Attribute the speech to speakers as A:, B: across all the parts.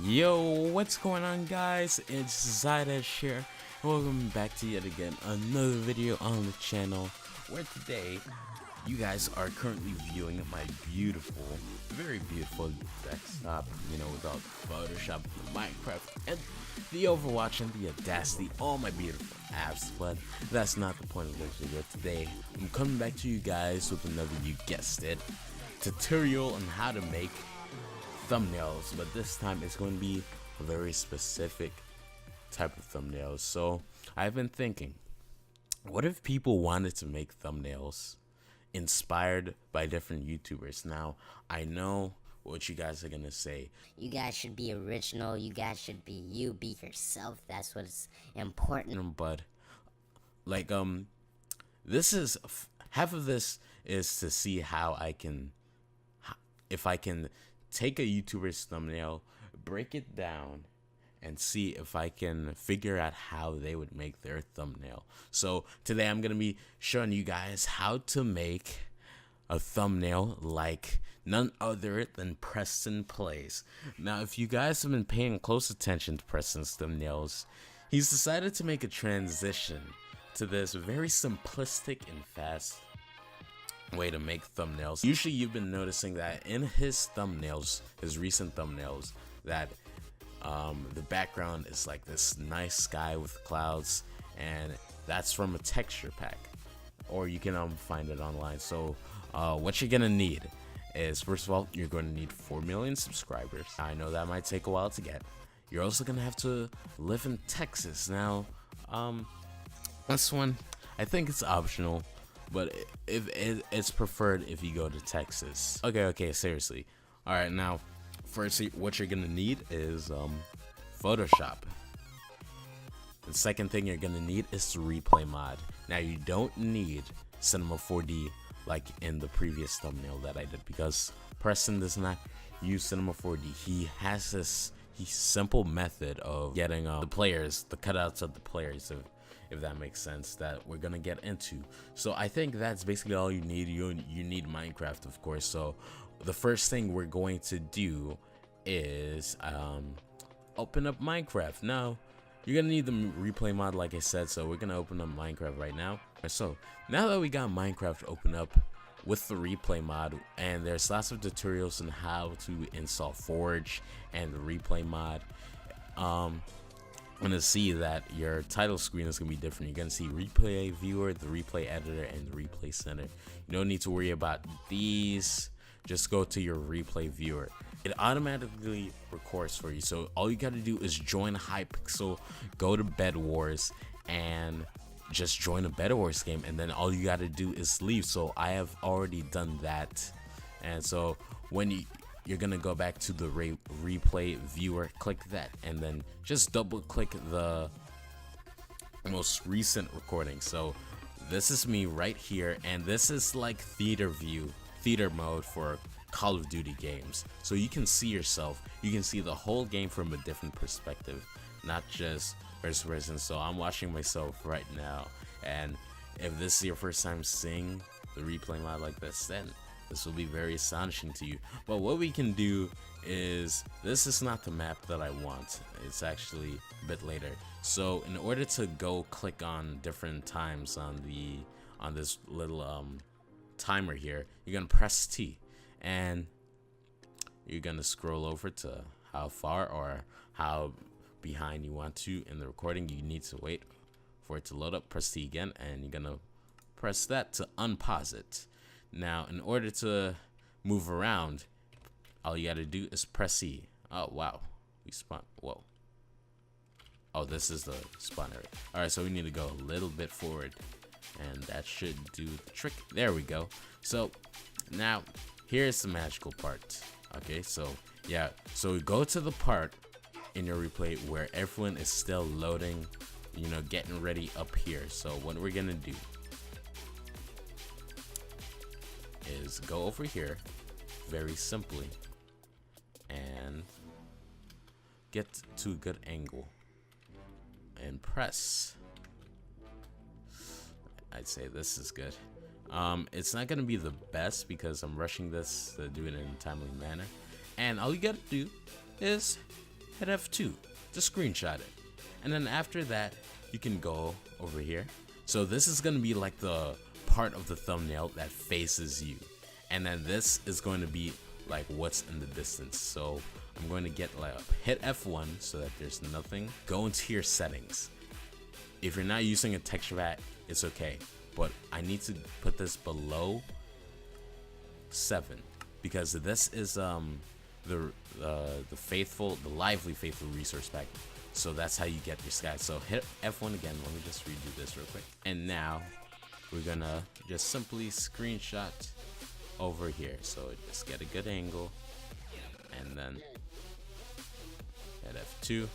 A: Yo, what's going on, guys? It's Zydash here. Welcome back to yet again another video on the channel, where today you guys are currently viewing my beautiful, very beautiful desktop, without Photoshop, Minecraft, and the Overwatch and the Audacity, all my beautiful apps. But that's not the point of this video. Today I'm coming back to you guys with another, you guessed it, tutorial on how to make thumbnails, but this time it's going to be a very specific type of thumbnails. So I've been thinking, what if people wanted to make thumbnails inspired by different YouTubers? Now I know what you guys are gonna say.
B: You guys should be original. You guys should be you. Be yourself. That's what's important.
A: But like this is half of this is to see how I can, if I can take a YouTuber's thumbnail, break it down, and see if I can figure out how they would make their thumbnail. So today I'm gonna be showing you guys how to make a thumbnail like none other than PrestonPlayz. Now, if you guys have been paying close attention to Preston's thumbnails, he's decided to make a transition to this very simplistic and fast way to make thumbnails. Usually you've been noticing that in his thumbnails, his recent thumbnails, that the background is like this nice sky with clouds, and that's from a texture pack, or you can find it online. So what you're gonna need is, first of all, you're going to need 4 million subscribers. I know that might take a while to get. You're also gonna have to live in Texas. Now this one, I think it's optional, but if it's preferred if you go to Texas. Okay, seriously. All right, now first, what you're gonna need is Photoshop. The second thing you're gonna need is the replay mod. Now, you don't need Cinema 4D like in the previous thumbnail that I did, because Preston does not use Cinema 4D. He has this simple method of getting the cutouts of the players, if that makes sense, that we're gonna get into. So I think that's basically all you need. You need Minecraft, of course. So the first thing we're going to do is open up Minecraft. Now you're gonna need the replay mod, like I said, so we're gonna open up Minecraft right now. So now that we got Minecraft open up with the replay mod, and there's lots of tutorials on how to install Forge and the replay mod, I'm gonna see that your title screen is gonna be different. You're gonna see replay viewer, the replay editor, and the replay center. You don't need to worry about these. Just go to your replay viewer. It automatically records for you. So all you gotta do is join Hypixel, go to Bed Wars, and just join a Bed Wars game, and then all you gotta do is leave. So I have already done that. And so when you're gonna go back to the replay viewer, click that, and then just double click the most recent recording. So this is me right here, and this is like theater mode for Call of Duty games. So you can see yourself, you can see the whole game from a different perspective, not just first person. So I'm watching myself right now, and if this is your first time seeing the replay mod like this, then this will be very astonishing to you. But what we can do is, this is not the map that I want. It's actually a bit later. So in order to go click on different times on this little timer here, you're gonna press T, and you're gonna scroll over to how far or how behind you want to in the recording. You need to wait for it to load up. Press T again, and you're gonna press that to unpause it. Now, in order to move around, all you gotta do is press E. Oh wow, we spawn. Whoa. Oh, this is the spawn area. All right, so we need to go a little bit forward, and that should do the trick. There we go. So now here's the magical part. Okay, so yeah, so we go to the part in your replay where everyone is still loading, getting ready up here. So what we're gonna do is go over here very simply and get to a good angle and press. I'd say this is good. It's not gonna be the best because I'm rushing this to do it in a timely manner, and all you gotta do is hit F2 to screenshot it. And then after that, you can go over here. So this is going to be like the part of the thumbnail that faces you. And then this is going to be like what's in the distance. So I'm going to get like hit F1 so that there's nothing. Go into your settings. If you're not using a texture pack, it's okay. But I need to put this below 7 because this is the lively faithful resource pack. So that's how you get your sky. So hit F1 again. Let me just redo this real quick. And now we're gonna just simply screenshot over here. So just get a good angle and then hit F2,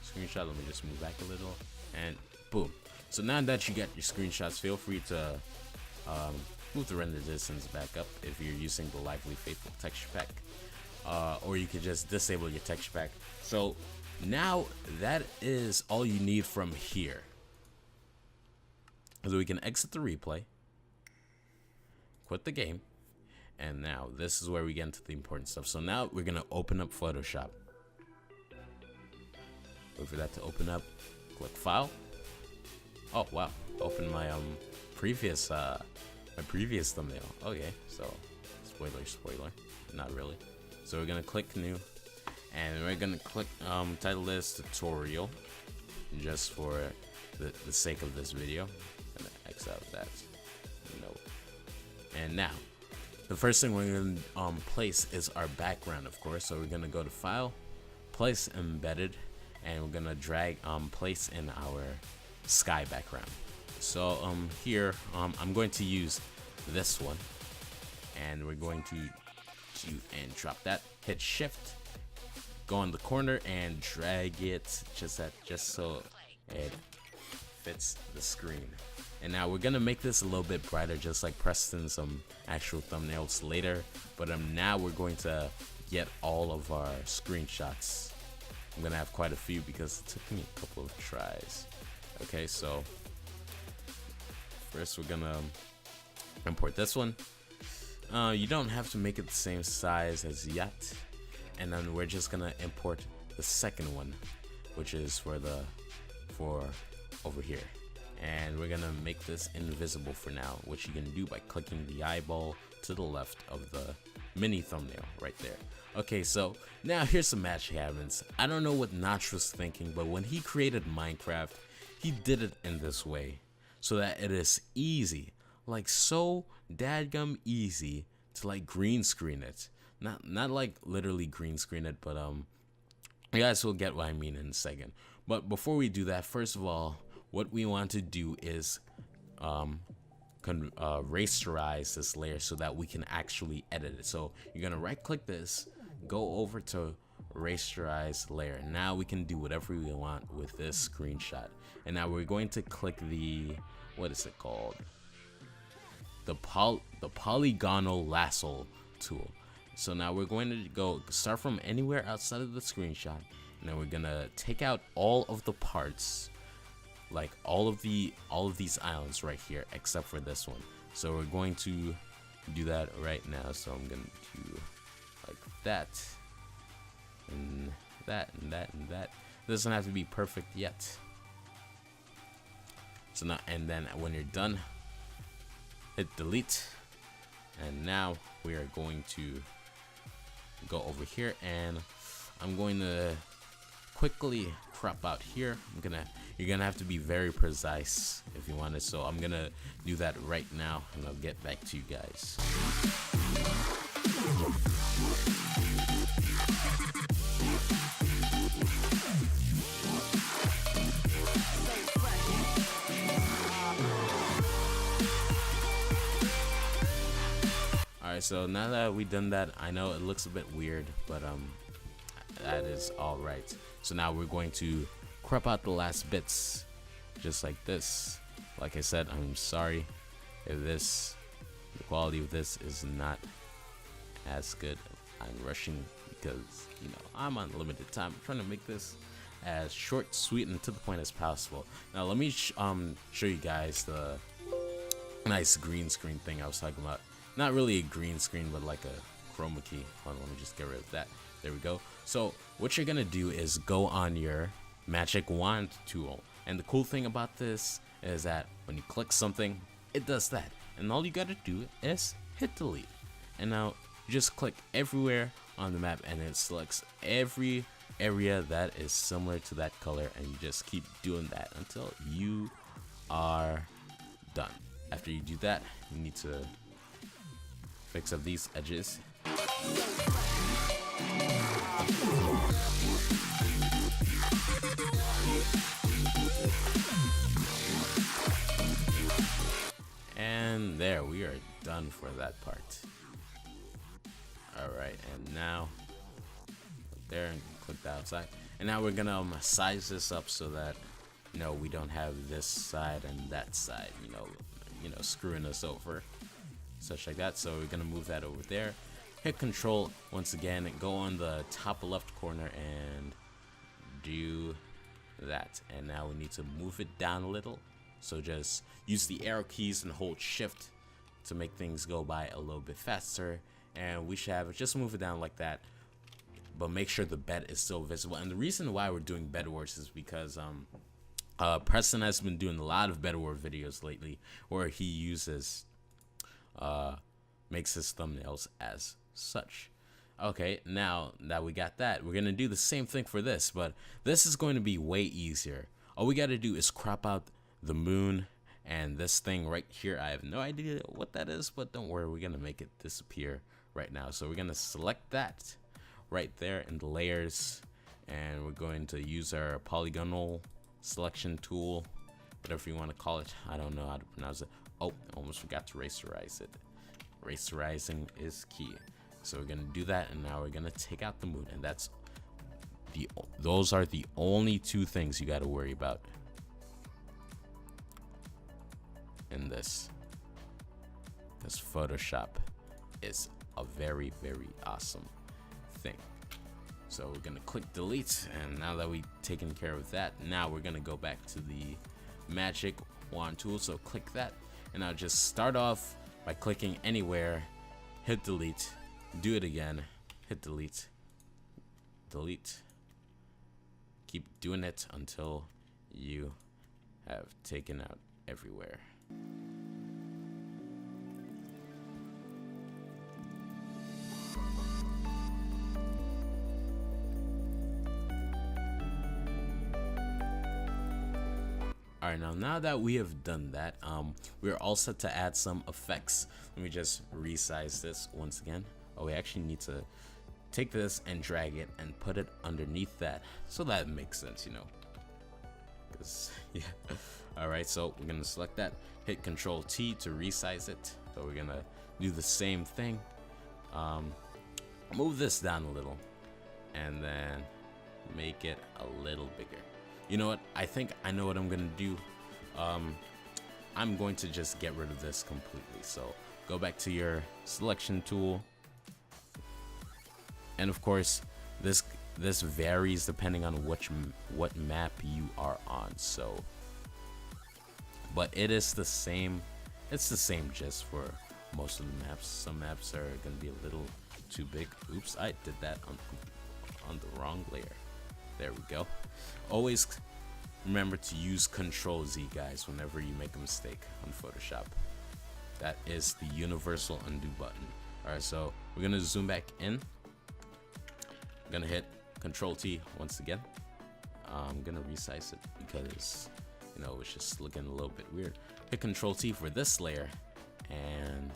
A: screenshot. Let me just move back a little and boom. So now that you get your screenshots, feel free to move the render distance back up if you're using the lively faithful texture pack, or you could just disable your texture pack. So now that is all you need from here. So we can exit the replay, quit the game, and now this is where we get into the important stuff. So now we're gonna open up Photoshop. Wait for that to open up. Click File. Oh wow! Open my previous thumbnail. Okay, so spoiler, not really. So we're gonna click New. And we're gonna click title this tutorial just for the sake of this video. I'm gonna X out that. No. And now the first thing we're gonna place is our background, of course. So we're gonna go to File, Place Embedded, and we're gonna drag place in our sky background. So here I'm going to use this one, and we're going to and drop that. Hit Shift. Go on the corner and drag it just so it fits the screen. And now we're gonna make this a little bit brighter, just like Preston's actual thumbnails later. But now we're going to get all of our screenshots. I'm gonna have quite a few because it took me a couple of tries. Okay, so first we're gonna import this one. You don't have to make it the same size as yet. And then we're just gonna import the second one, which is for over here. And we're gonna make this invisible for now, which you can do by clicking the eyeball to the left of the mini thumbnail right there. Okay, so now here's some magic happens. I don't know what Notch was thinking, but when he created Minecraft, he did it in this way so that it is easy, like so dadgum easy to like green screen it. Not like literally green screen it, but you guys will get what I mean in a second. But before we do that, first of all, what we want to do is rasterize this layer so that we can actually edit it. So you're gonna right click this, go over to Rasterize Layer. Now we can do whatever we want with this screenshot. And now we're going to click the, what is it called? The polygonal lasso tool. So now we're going to start from anywhere outside of the screenshot, and then we're gonna take out all of the parts, like all of these islands right here, except for this one. So we're going to do that right now. So I'm gonna do like that, and that, and that, and that. It doesn't have to be perfect yet. So now, and then when you're done, hit delete, and now we are going to go over here, and I'm going to quickly crop out here. You're gonna have to be very precise if you want it, so I'm gonna do that right now, and I'll get back to you guys. Alright, so now that we've done that, I know it looks a bit weird, but that is alright. So now we're going to crop out the last bits, just like this. Like I said, I'm sorry if the quality of this is not as good. I'm rushing because, you know, I'm on limited time. I'm trying to make this as short, sweet, and to the point as possible. Now let me show you guys the nice green screen thing I was talking about. Not really a green screen, but like a chroma key. Hold on, let me just get rid of that. There we go. So what you're gonna do is go on your magic wand tool, and the cool thing about this is that when you click something, it does that, and all you gotta do is hit delete, and now you just click everywhere on the map and it selects every area that is similar to that color, and you just keep doing that until you are done. After you do that, you need to fix up these edges. And there, we are done for that part. Alright, and now there, and click the outside. And now we're gonna size this up so that, you know, we don't have this side and that side, you know, screwing us over, such like that. So we're gonna move that over there. Hit Control once again and go on the top left corner and do that. And now we need to move it down a little. So just use the arrow keys and hold Shift to make things go by a little bit faster. And we should have it, just move it down like that, but make sure the bed is still visible. And the reason why we're doing bed wars is because Preston has been doing a lot of bed war videos lately where he uses makes his thumbnails as such. Okay, now that we got that, we're gonna do the same thing for this, but this is going to be way easier. All we gotta do is crop out the moon and this thing right here. I have no idea what that is, but don't worry, we're gonna make it disappear right now. So we're gonna select that right there in the layers, and we're going to use our polygonal selection tool, whatever you want to call it. I don't know how to pronounce it. Oh, almost forgot to rasterize it. Rasterizing is key. So we're gonna do that, and now we're gonna take out the moon, and those are the only two things you got to worry about in this, because Photoshop is a very, very awesome thing. So we're gonna click delete, and now that we've taken care of that, now we're gonna go back to the magic wand tool. So click that, and I'll just start off by clicking anywhere, hit delete, do it again, hit delete, delete, keep doing it until you have taken out everywhere. Alright, now that we have done that, we're all set to add some effects. Let me just resize this once again. Oh, we actually need to take this and drag it and put it underneath that, so that makes sense, you know. Yeah. Alright, so we're gonna select that, hit Control T to resize it. So we're gonna do the same thing. Move this down a little, and then make it a little bigger. You know what? I think I know what I'm gonna do. I'm going to just get rid of this completely. So go back to your selection tool, and of course, this varies depending on what map you are on. So, but it is the same. It's the same gist for most of the maps. Some maps are gonna be a little too big. Oops, I did that on the wrong layer. There we go. Always remember to use Control Z, guys, whenever you make a mistake on Photoshop. That is the universal undo button. Alright, so we're gonna zoom back in. I'm gonna hit Control T once again. I'm gonna resize it because, you know, it's just looking a little bit weird. Hit Control T for this layer and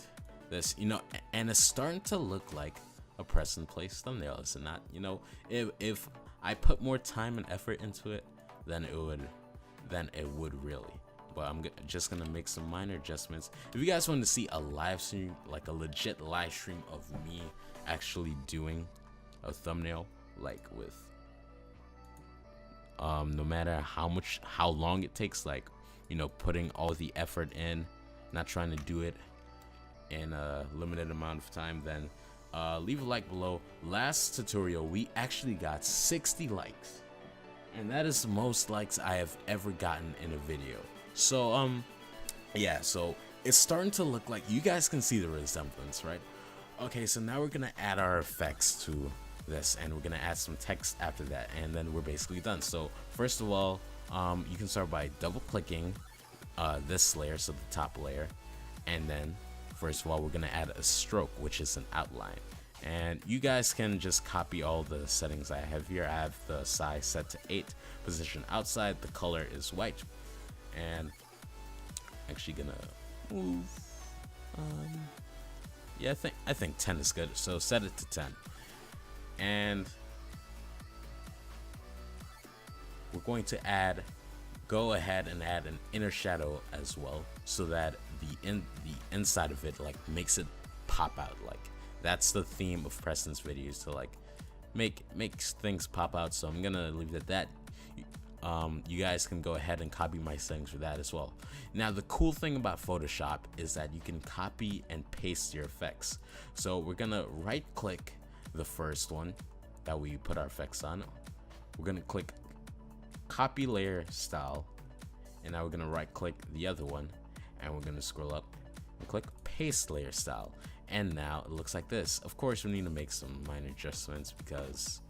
A: this, you know, and it's starting to look like a PrestonPlayz thumbnail, is it not? You know, if I put more time and effort into it, then it would really. But I'm just gonna make some minor adjustments. If you guys want to see a live stream, like a legit live stream of me actually doing a thumbnail, like with no matter how long it takes, like, you know, putting all the effort in, not trying to do it in a limited amount of time, then leave a like below. Last tutorial we actually got 60 likes, and that is the most likes I have ever gotten in a video. So yeah, so it's starting to look like you guys can see the resemblance, right? Okay, so now we're gonna add our effects to this, and we're gonna add some text after that, and then we're basically done. So first of all, you can start by double clicking this layer, so the top layer, and then first of all we're gonna add a stroke, which is an outline. And you guys can just copy all the settings I have here. I have the size set to 8, position outside, the color is white, and actually gonna move, yeah, I think 10 is good, so set it to 10. And we're going to go ahead and add an inner shadow as well, so that the inside of it like makes it pop out. Like that's the theme of Preston's videos, to like make things pop out. So I'm gonna leave it at that. You guys can go ahead and copy my settings for that as well. Now the cool thing about Photoshop is that you can copy and paste your effects. So we're gonna right click the first one that we put our effects on. We're gonna click copy layer style, and now we're gonna right click the other one, and we're gonna scroll up and click paste layer style, and now it looks like this. Of course we need to make some minor adjustments because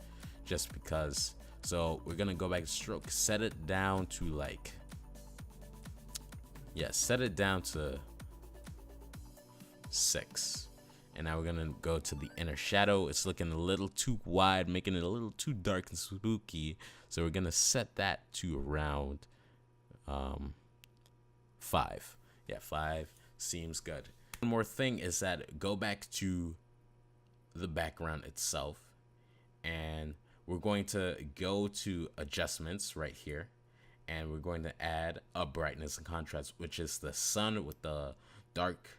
A: so we're gonna go back to stroke, set it down to like, yeah, set it down to 6. And now we're gonna go to the inner shadow. It's looking a little too wide, making it a little too dark and spooky. So we're gonna set that to around 5. Yeah, 5 seems good. One more thing is that go back to the background itself, and we're going to go to adjustments right here, and we're going to add a brightness and contrast, which is the sun with the dark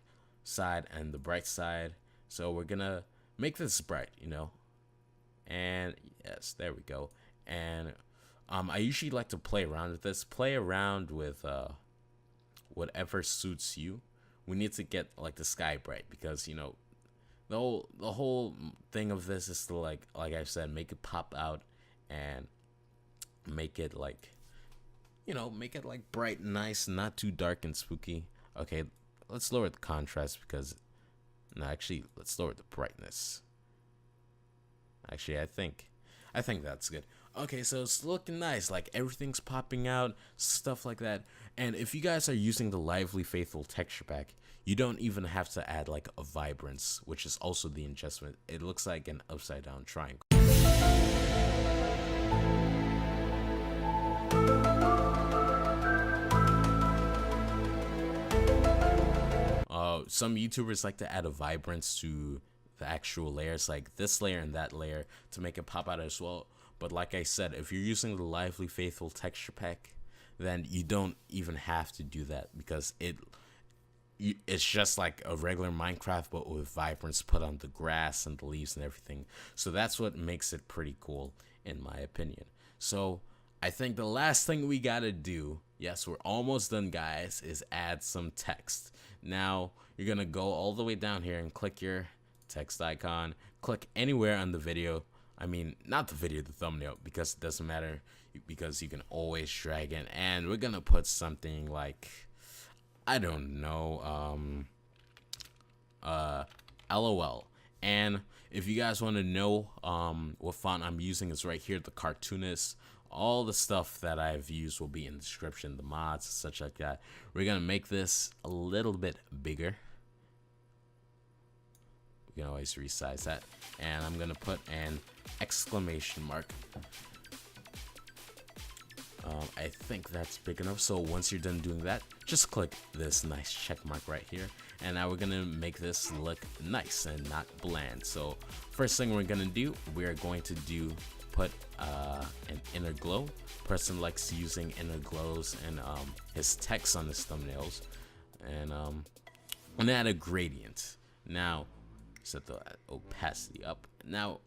A: side and the bright side. So we're gonna make this bright, you know, and yes, there we go. And I usually like to play around with this, whatever suits you. We need to get like the sky bright, because you know the whole thing of this is to like I said, make it pop out and make it like, you know, make it like bright and nice, not too dark and spooky. Okay, let's lower the contrast, because no, actually, let's lower the brightness. Actually, I think that's good. Okay, so it's looking nice, like everything's popping out, stuff like that. And if you guys are using the Lively Faithful texture pack, you don't even have to add like a vibrance, which is also the adjustment. It looks like an upside down triangle. Some YouTubers like to add a vibrance to the actual layers, like this layer and that layer, to make it pop out as well. But like I said, if you're using the Lively Faithful texture pack, then you don't even have to do that, because it's just like a regular Minecraft, but with vibrance put on the grass and the leaves and everything. So that's what makes it pretty cool, in my opinion. So I think the last thing we gotta do, yes, we're almost done guys, is add some text. Now you're gonna go all the way down here and click your text icon, click anywhere on the video. I mean, not the video, the thumbnail, because it doesn't matter, because you can always drag it. And we're gonna put something like, I don't know, LOL. And if you guys want to know what font I'm using, is right here, the cartoonist. All the stuff that I've used will be in the description, the mods, such like that. We're gonna make this a little bit bigger. You can always resize that, and I'm gonna put an exclamation mark. I think that's big enough. So once you're done doing that, just click this nice check mark right here, and now we're gonna make this look nice and not bland. So first thing we're gonna do, we are going to put an inner glow. Preston likes using inner glows and his text on his thumbnails, and add a gradient. Now set the opacity up. Now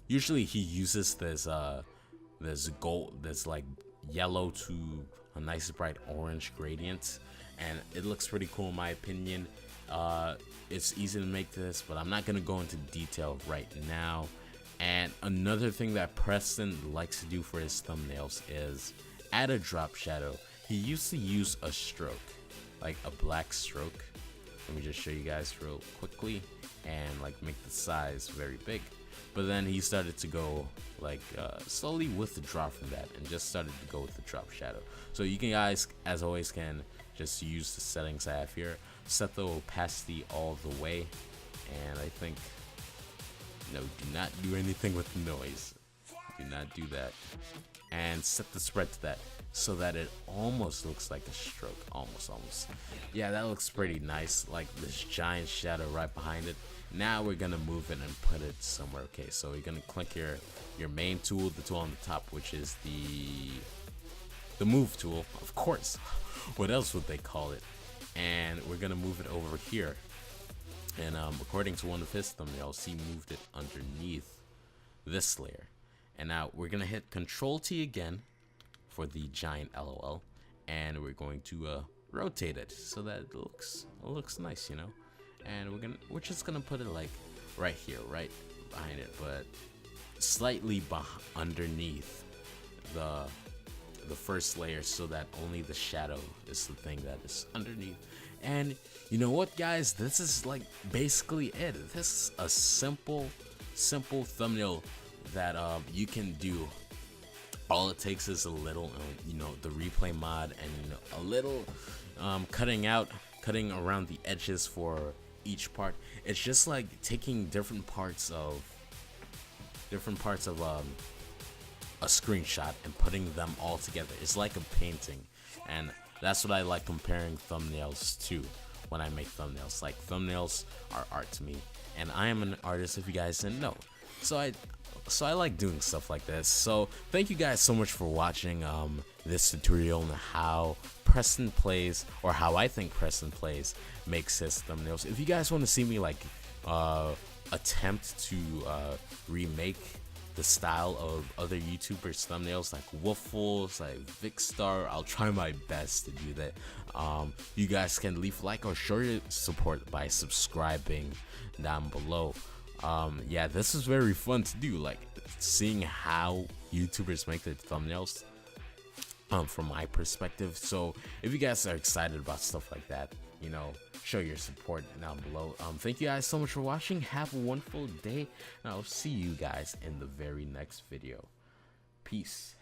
A: usually he uses this like yellow to a nice bright orange gradient, and it looks pretty cool in my opinion. It's easy to make this, but I'm not gonna go into detail right now. And another thing that Preston likes to do for his thumbnails is add a drop shadow. He used to use a stroke, like a black stroke. Let me just show you guys real quickly, and like make the size very big. but then he started to go like slowly withdraw from that and just started to go with the drop shadow. So you can guys, as always, can just use the settings I have here, set the opacity all the way, and I think, no, do not do anything with noise, do not do that, and set the spread to that so that it almost looks like a stroke, almost. Yeah, that looks pretty nice, like this giant shadow right behind it. Now we're gonna move it and put it somewhere. Okay, so you're gonna click your main tool, the tool on the top, which is the move tool, of course. What else would they call it? And we're gonna move it over here. And according to one of his thumbnails, he moved it underneath this layer. And now we're gonna hit Control T again for the giant LOL, and we're going to rotate it so that it looks nice, you know. And we're just gonna put it like right here, right behind it, but slightly underneath the first layer, so that only the shadow is the thing that is underneath. And you know what, guys, this is like basically it. This is a simple thumbnail that you can do. All it takes is a little the replay mod, and a little cutting around the edges for each part. It's just like taking different parts of a screenshot and putting them all together. It's like a painting, and that's what I like comparing thumbnails to when I make thumbnails. Like, thumbnails are art to me, and I am an artist, if you guys didn't know. So I like doing stuff like this. So thank you guys so much for watching this tutorial on how PrestonPlayz, or how I think PrestonPlayz makes his thumbnails. If you guys want to see me like attempt to remake the style of other YouTubers' thumbnails, like Waffles, like Vicstar, I'll try my best to do that. You guys can leave a like or show your support by subscribing down below. Yeah, this is very fun to do, like seeing how YouTubers make their thumbnails from my perspective. So if you guys are excited about stuff like that, you know, show your support down below. Thank you guys so much for watching. Have a wonderful day, and I'll see you guys in the very next video. Peace.